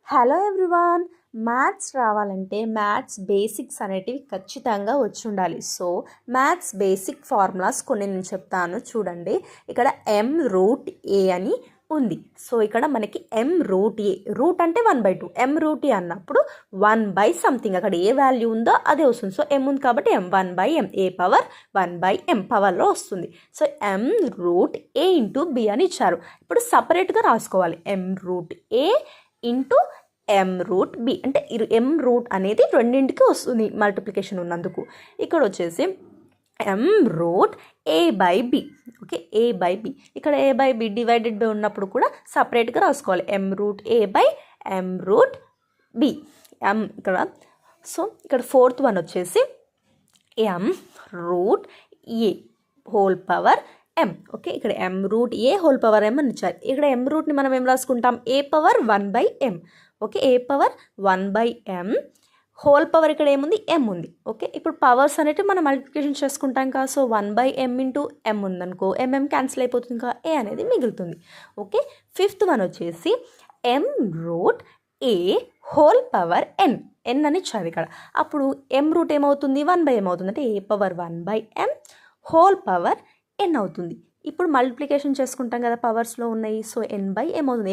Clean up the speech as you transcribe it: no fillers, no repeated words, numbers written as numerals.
Hello everyone, maths రావాలంటే maths basics అనేటివి ఖచ్చితంగా వచ్చి ఉండాలి. సో మ్యాథ్స్ బేసిక్ ఫార్ములాస్ కొన్ని నేను చెప్తాను చూడండి. ఇక్కడ m√a అని ఉంది. సో ఇక్కడ మనకి m√a, రూట్ అంటే 1/2, m√a అన్నప్పుడు 1 సంథింగ్, అక్కడ ఏ వాల్యూ ఉందో అదే వస్తుంది. సో m ఉంది కాబట్టి m1/m, a పవర్ 1/m పవర్లో వస్తుంది. సో m√a ఇంటూ b అని ఇచ్చారు. ఇప్పుడు సపరేట్గా రాసుకోవాలి. m√a ఇంటూ m√b అంటే m√ అనేది రెండింటికి వస్తుంది మల్టిప్లికేషన్ ఉన్నందుకు. ఇక్కడ వచ్చేసి m√a/b. Okay, a/b. ఇక్కడ a/b డివైడెడ్ బై ఉన్నప్పుడు కూడా సపరేట్గా రాసుకోవాలి. m√a/m√b ఇక్కడ. సో ఇక్కడ ఫోర్త్ వన్ వచ్చేసి m√a whole power m. Okay, ఇక్కడ m√a హోల్ పవర్ m అని ఇచ్చారు. ఇక్కడ m√ని మనం ఏం రాసుకుంటాం? a power 1/m. Okay, a power 1/m whole power ఇక్కడ ఏముంది? m ఉంది. ఓకే, ఇప్పుడు పవర్స్ అనేవి మనం మల్టిప్లికేషన్ చేసుకుంటాం కదా. సో 1/m ఇంటూ m ఉందనుకో, m క్యాన్సిల్ అయిపోతుంది కదా, a అనేది మిగులుతుంది. ఓకే, ఫిఫ్త్ వన్ వచ్చేసి m√a హోల్ పవర్ n అని ఇచ్చారు ఇక్కడ. అప్పుడు m√ ఏమవుతుంది? 1/m అవుతుంది. అంటే a power 1/m whole power n అవుతుంది. ఇప్పుడు మల్టిప్లికేషన్ చేసుకుంటాం కదా, పవర్స్లో ఉన్నాయి. సో n/m అవుతుంది.